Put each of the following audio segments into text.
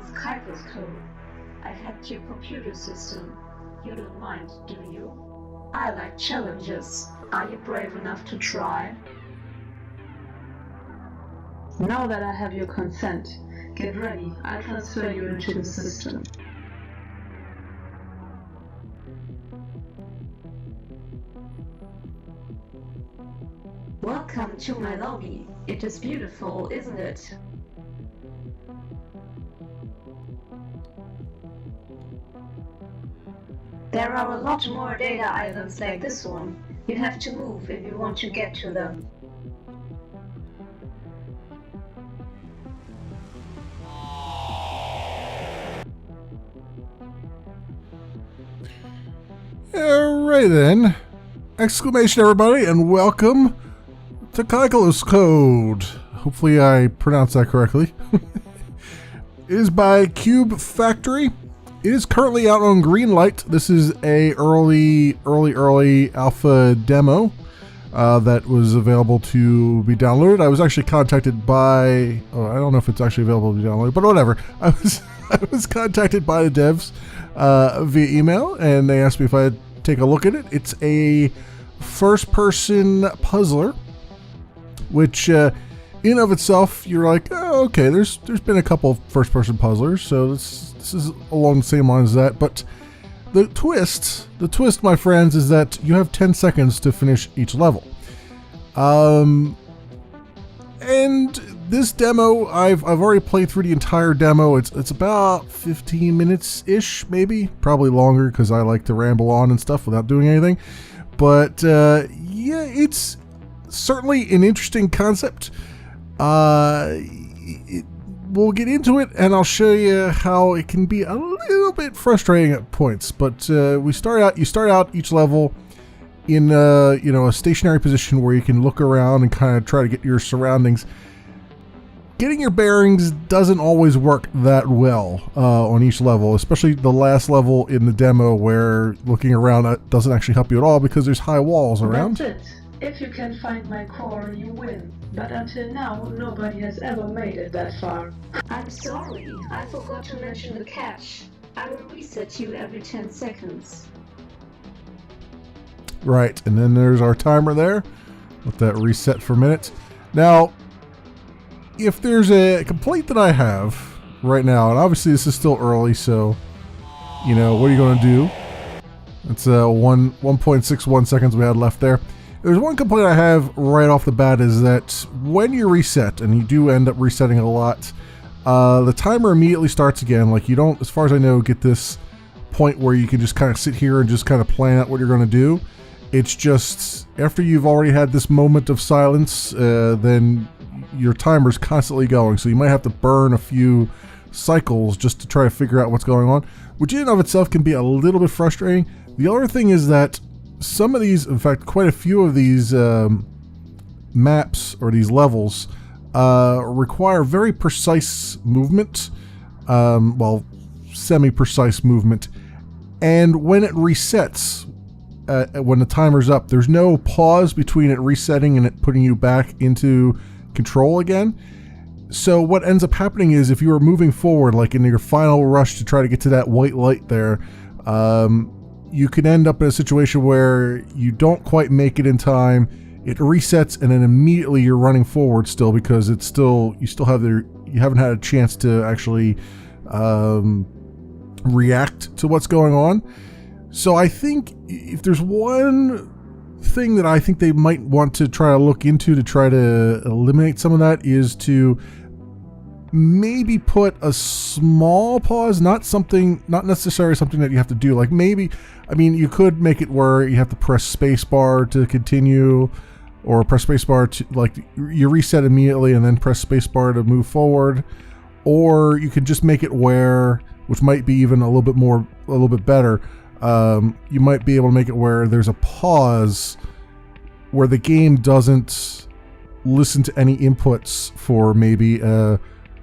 is Kyklos code. I've hacked your computer system. You don't mind, do you? I like challenges. Are you brave enough to try? Now that I have your consent, get ready. I'll transfer you into the system. Welcome to my lobby. It is beautiful, isn't it? There are a lot more data islands like this one. You have to move if you want to get to them. Alright then. Exclamation everybody, and welcome to Kyklos Code. Hopefully I pronounced that correctly. It is by Cube Factory. It is currently out on Greenlight. This is a early alpha demo that was available to be downloaded. I was actually contacted by, I don't know if it's actually available to be downloaded, but whatever. I was contacted by the devs via email, and they asked me if I'd take a look at it. It's a first-person puzzler, which in of itself, you're like, oh, okay, there's been a couple first-person puzzlers, so this is along the same lines as that. But the twist, my friends, is that you have 10 seconds to finish each level. And this demo, I've already played through the entire demo. It's about 15 minutes ish, maybe, probably longer because I like to ramble on and stuff without doing anything. But yeah, it's certainly an interesting concept. We'll get into it, and I'll show you how it can be a little bit frustrating at points. But you start out each level in a stationary position where you can look around and kind of try to get your surroundings. Getting your bearings doesn't always work that well on each level, especially the last level in the demo where looking around doesn't actually help you at all because there's high walls around. That's it. If you can find my core, you win. But until now, nobody has ever made it that far. I'm sorry, I forgot to mention the catch. I will reset you every 10 seconds. Right, and then there's our timer there. Let that reset for a minute. Now, if there's a complaint that I have right now, and obviously this is still early, so, what are you going to do? It's 1.61 seconds we had left there. There's one complaint I have right off the bat is that when you reset, and you do end up resetting a lot, the timer immediately starts again. Like, you don't, as far as I know, get this point where you can just kind of sit here and just kind of plan out what you're going to do. It's just, after you've already had this moment of silence, then your timer's constantly going. So you might have to burn a few cycles just to try to figure out what's going on, which in and of itself can be a little bit frustrating. The other thing is that some of these, in fact, quite a few of these maps or these levels require very precise movement, well, semi-precise movement. And when it resets, when the timer's up, there's no pause between it resetting and it putting you back into control again. So what ends up happening is if you are moving forward, like in your final rush to try to get to that white light there, you can end up in a situation where you don't quite make it in time. It resets, and then immediately you're running forward still because you haven't had a chance to actually react to what's going on. So I think if there's one thing that I think they might want to try to look into to try to eliminate some of that is to maybe put a small pause, not necessarily something that you have to do. Like maybe, you could make it where you have to press spacebar to continue, or press spacebar to, like, you reset immediately and then press spacebar to move forward. Or you could just make it where, which might be even a little bit better, you might be able to make it where there's a pause where the game doesn't listen to any inputs for maybe a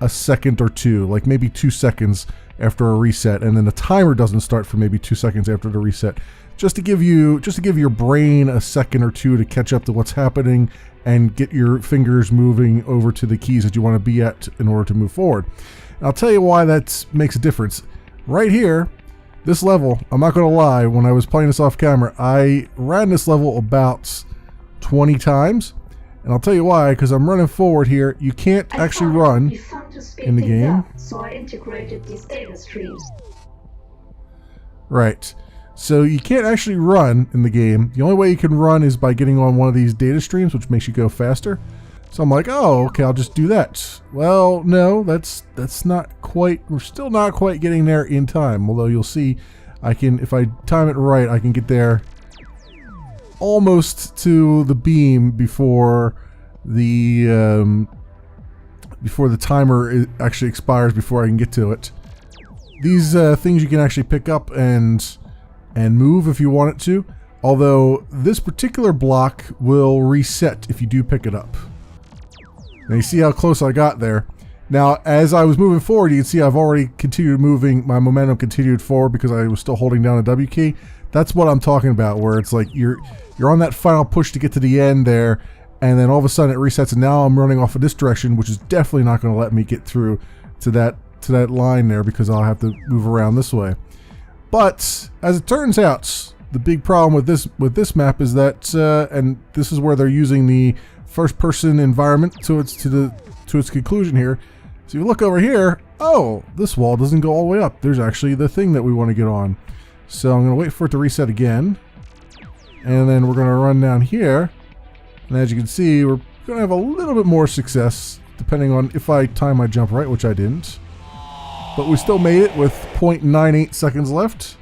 a second or two, like maybe 2 seconds after a reset, and then the timer doesn't start for maybe 2 seconds after the reset, just to give your brain a second or two to catch up to what's happening and get your fingers moving over to the keys that you want to be at in order to move forward. And I'll tell you why that makes a difference. Right here, this level, I'm not going to lie, when I was playing this off camera, I ran this level about 20 times. And I'll tell you why, because I'm running forward here. You can't actually run in the game. So I integrated these data streams. Right. So you can't actually run in the game. The only way you can run is by getting on one of these data streams, which makes you go faster. So I'm like, oh, okay, I'll just do that. Well, no, that's not quite, we're still not quite getting there in time. Although you'll see, I can, if I time it right, I can get there almost to the beam before the timer actually expires, before I can get to it. These things you can actually pick up and move if you want it to, although this particular block will reset if you do pick it up. Now you see how close I got there. Now as I was moving forward, you can see I've already continued moving, my momentum continued forward because I was still holding down the W key. That's what I'm talking about, where it's like you're on that final push to get to the end there, and then all of a sudden it resets, and now I'm running off of this direction, which is definitely not going to let me get through to that line there, because I'll have to move around this way. But as it turns out, the big problem with this map is that, and this is where they're using the first-person environment to its conclusion here. So you look over here, oh, this wall doesn't go all the way up. There's actually the thing that we want to get on. So I'm going to wait for it to reset again, and then we're going to run down here. And as you can see, we're going to have a little bit more success, depending on if I time my jump right, which I didn't. But we still made it with 0.98 seconds left.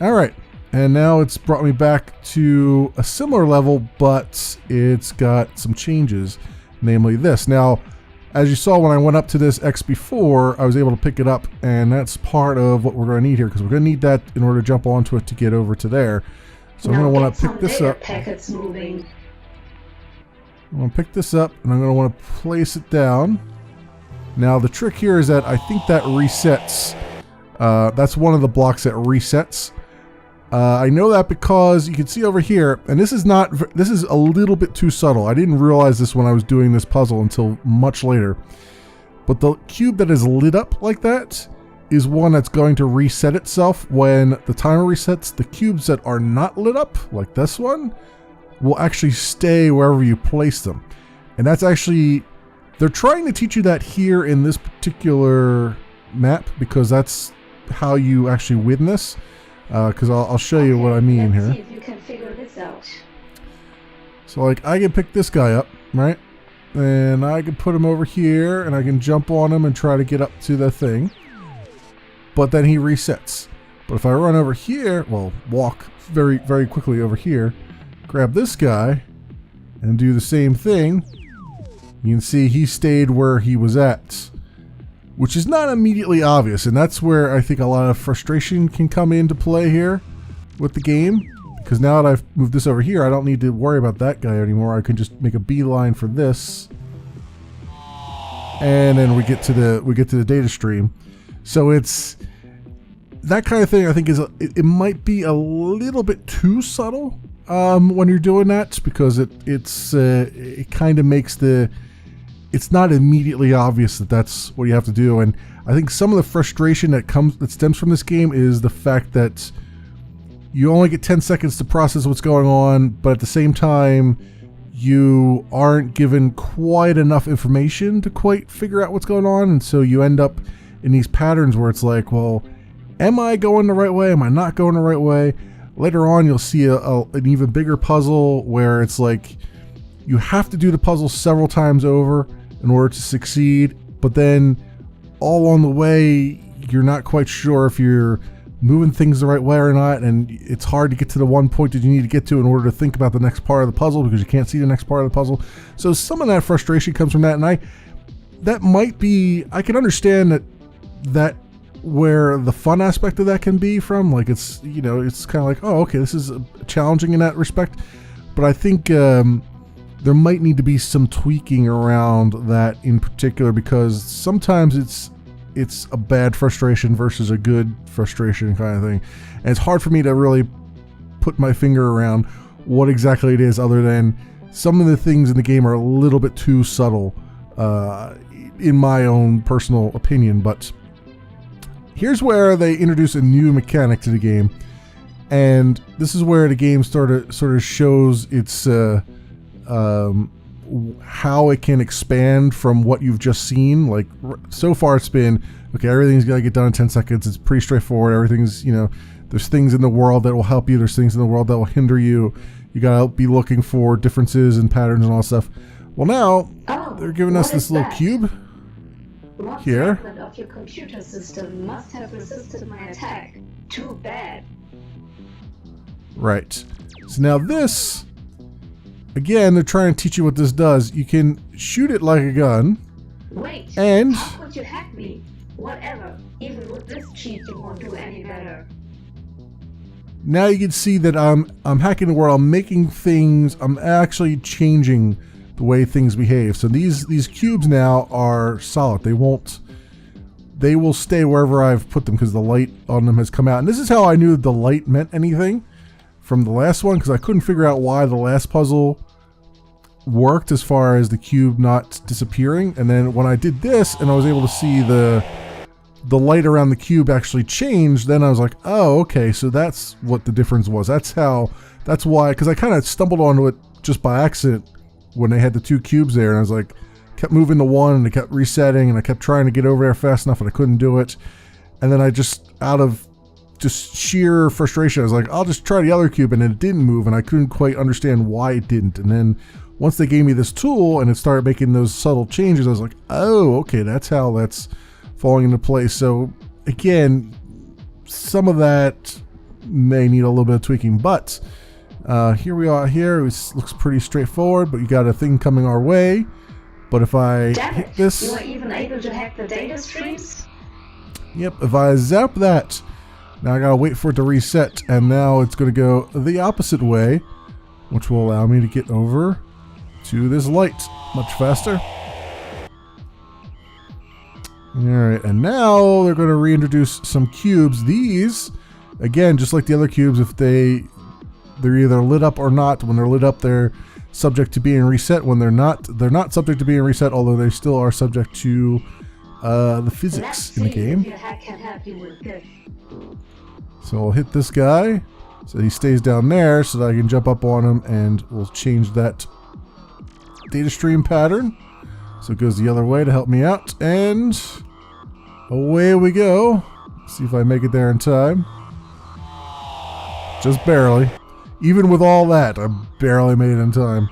Alright, and now it's brought me back to a similar level, but it's got some changes, namely this. Now, as you saw when I went up to this X before, I was able to pick it up, and that's part of what we're going to need here, because we're going to need that in order to jump onto it to get over to there. So I'm going to want to pick this up. I'm going to pick this up, and I'm going to want to place it down. Now the trick here is that I think that resets. That's one of the blocks that resets. I know that because you can see over here, and this is a little bit too subtle. I didn't realize this when I was doing this puzzle until much later. But the cube that is lit up like that is one that's going to reset itself when the timer resets. The cubes that are not lit up, like this one, will actually stay wherever you place them. And that's actually, they're trying to teach you that here in this particular map, because that's how you actually win this. Because I'll show you what I mean here. See if you can figure this out. So like I can pick this guy up, right? And I can put him over here, and I can jump on him and try to get up to the thing. But then he resets. But if I run over here, well, walk very, very quickly over here, grab this guy, and do the same thing, you can see he stayed where he was at, which is not immediately obvious, and that's where I think a lot of frustration can come into play here with the game, because now that I've moved this over here, I don't need to worry about that guy anymore. I can just make a beeline for this, and then we get to the data stream. So it's that kind of thing. I think it might be a little bit too subtle when you're doing that, because it kind of makes it's not immediately obvious that that's what you have to do. And I think some of the frustration that stems from this game is the fact that you only get 10 seconds to process what's going on, but at the same time you aren't given quite enough information to quite figure out what's going on, and so you end up in these patterns where it's like, well, am I going the right way? Am I not going the right way? Later on you'll see an even bigger puzzle where it's like you have to do the puzzle several times over in order to succeed, but then all along the way you're not quite sure if you're moving things the right way or not, and it's hard to get to the one point that you need to get to in order to think about the next part of the puzzle, because you can't see the next part of the puzzle. So some of that frustration comes from that, and I can understand that where the fun aspect of that can be from, like it's kind of like, oh, okay, this is challenging in that respect. But I think there might need to be some tweaking around that in particular, because sometimes it's a bad frustration versus a good frustration kind of thing. And it's hard for me to really put my finger around what exactly it is, other than some of the things in the game are a little bit too subtle, in my own personal opinion. But here's where they introduce a new mechanic to the game, and this is where the game sort of shows its how it can expand from what you've just seen. Like, so far it's been, okay, everything's got to get done in 10 seconds. It's pretty straightforward. Everything's, there's things in the world that will help you. There's things in the world that will hinder you. You got to be looking for differences and patterns and all that stuff. Well, now they're giving us this little cube here. What segment of your computer system must have resisted my attack? Too bad. Right. So now this, again, they're trying to teach you what this does. You can shoot it like a gun. Wait, and how could you hack me? Whatever. Even with this cheat, you won't do any better. Now you can see that I'm hacking the world. I'm making things. I'm actually changing the way things behave. So these cubes now are solid. They will stay wherever I've put them because the light on them has come out. And this is how I knew the light meant anything from the last one, because I couldn't figure out why the last puzzle worked as far as the cube not disappearing. And then when I did this and I was able to see the light around the cube actually changed, then I was like, oh, okay, so that's what the difference was. That's why, because I kind of stumbled onto it just by accident when they had the two cubes there, and I was like, kept moving the one and it kept resetting, and I kept trying to get over there fast enough and I couldn't do it. And then I just, out of just sheer frustration, I was like, I'll just try the other cube, and it didn't move, and I couldn't quite understand why it didn't. And then once they gave me this tool and it started making those subtle changes, I was like, oh, okay, that's how that's falling into place. So again, some of that may need a little bit of tweaking, but here we are. Here it looks pretty straightforward, but you got a thing coming our way. But if I hit this, you were even able to hack the data streams? Yep, if I zap that, now I gotta wait for it to reset, and now it's gonna go the opposite way, which will allow me to get over to this light much faster. Alright, and now they're going to reintroduce some cubes. These, again, just like the other cubes, if they're either lit up or not. When they're lit up, they're subject to being reset. When they're not subject to being reset, although they still are subject to the physics in the game. So I'll hit this guy, so he stays down there, so that I can jump up on him, and we'll change that data stream pattern. So it goes the other way to help me out, and away we go. See if I make it there in time. Just barely. Even with all that, I barely made it in time.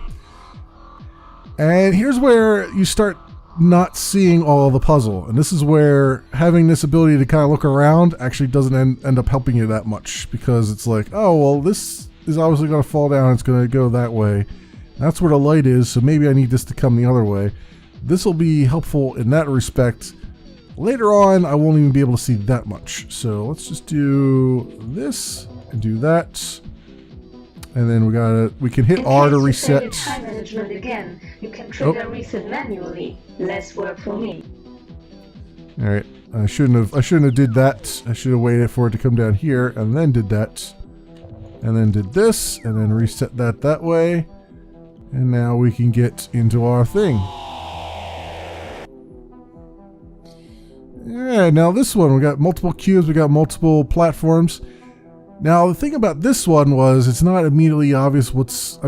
And here's where you start not seeing all of the puzzle. And this is where having this ability to kind of look around actually doesn't end up helping you that much, because it's like, oh, well, this is obviously going to fall down. It's going to go that way. That's where the light is, so maybe I need this to come the other way. This will be helpful in that respect. Later on, I won't even be able to see that much. So let's just do this and do that. And then we can hit R to reset. Time management again. You can trigger reset manually. Less work for me. All right, I shouldn't have did that. I should have waited for it to come down here and then did that, and then did this, and then reset that way. And now we can get into our thing. Yeah, now this one, we got multiple cubes, we got multiple platforms. Now the thing about this one was it's not immediately obvious it's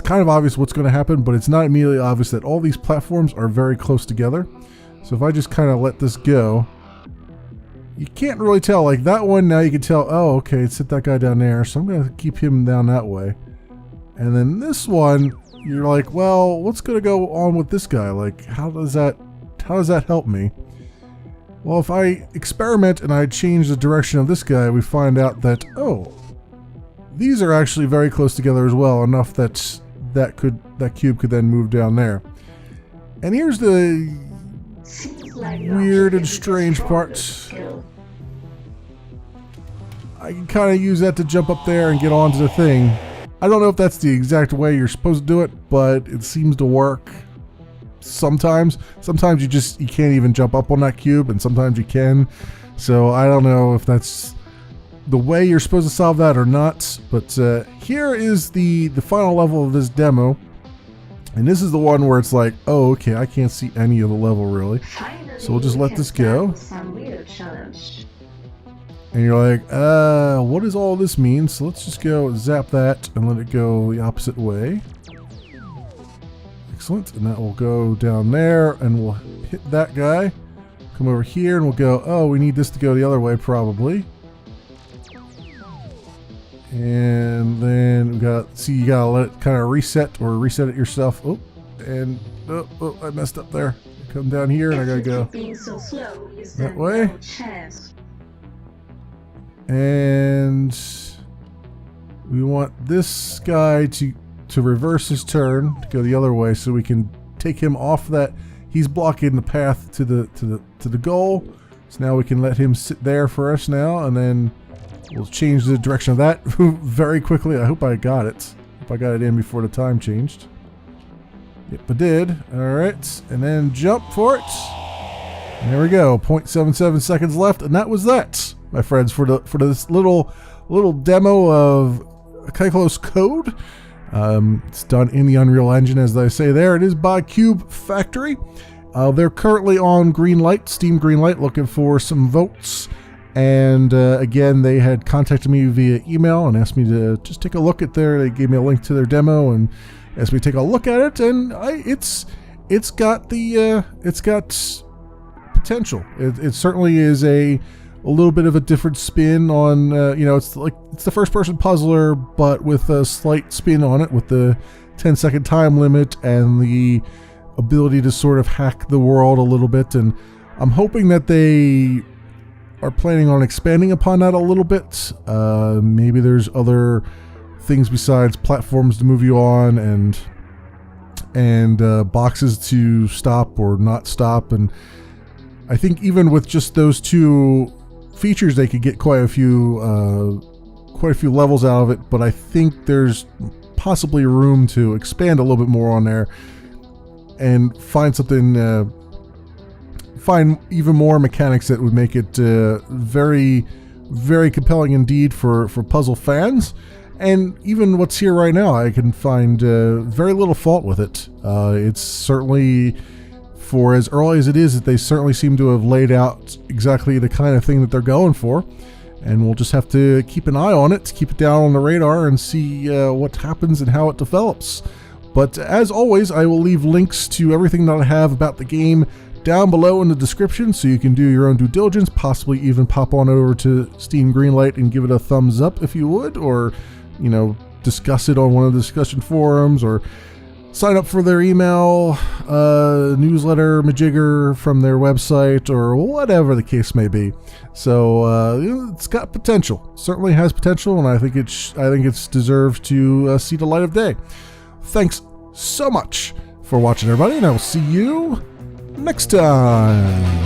kind of obvious what's going to happen, but it's not immediately obvious that all these platforms are very close together. So if I just kind of let this go, you can't really tell. Like that one, now you can tell, oh, okay, it's hit that guy down there, so I'm going to keep him down that way. And then this one, you're like, well, what's going to go on with this guy? Like, how does that help me? Well, if I experiment and I change the direction of this guy, we find out that, oh, these are actually very close together as well, enough that cube could then move down there. And here's the weird and strange part. I can kind of use that to jump up there and get onto the thing. I don't know if that's the exact way you're supposed to do it, but it seems to work sometimes. Sometimes you can't even jump up on that cube, and sometimes you can. So I don't know if that's the way you're supposed to solve that or not. But here is the final level of this demo. And this is the one where it's like, oh, okay, I can't see any of the level really. Finally, So we'll just let this go. some real challenge. And you're like, what does all this mean? So let's just go zap that and let it go the opposite way. Excellent. And that will go down there and we'll hit that guy. Come over here and we'll go, oh, we need this to go the other way probably. And then we got, see, you gotta let it kind of reset or reset it yourself. Oh, and oh, I messed up there. Come down here and I gotta go Being so slow, you that stand way. no chance. And we want this guy to reverse his turn to go the other way, so we can take him off that. He's blocking the path to the goal. So now we can let him sit there for us now, and then we'll change the direction of that very quickly. I hope I got it. Hope I got it in before the time changed. Yep, I did. All right, and then jump for it. And there we go. 0.77 seconds left, and that was that, my friends, for this little demo of Kyklos code. It's done in the Unreal Engine, as they say there. It is by Cube Factory. They're currently on Greenlight, Steam Greenlight, looking for some votes. And again, they had contacted me via email and asked me to just take a look at they gave me a link to their demo and asked me to take a look at it. And it's got potential. It certainly is a little bit of a different spin on, it's the first person puzzler, but with a slight spin on it, with the 10-second time limit and the ability to sort of hack the world a little bit. And I'm hoping that they are planning on expanding upon that a little bit. Maybe there's other things besides platforms to move you on and boxes to stop or not stop. And I think even with just those two features, they could get quite a few levels out of it. But I think there's possibly room to expand a little bit more on there and find something. Find even more mechanics that would make it very, very compelling indeed for puzzle fans. And even what's here right now, I can find very little fault with it. It's certainly, for as early as it is, that they certainly seem to have laid out exactly the kind of thing that they're going for. And we'll just have to keep an eye on it, keep it down on the radar, and see what happens and how it develops. But as always, I will leave links to everything that I have about the game down below in the description, so you can do your own due diligence, possibly even pop on over to Steam Greenlight and give it a thumbs up if you would, or discuss it on one of the discussion forums, or sign up for their email newsletter majigger from their website, or whatever the case may be. So it's got potential, certainly has potential, and I think it's deserved to see the light of day. Thanks so much for watching, everybody, and I will see you next time.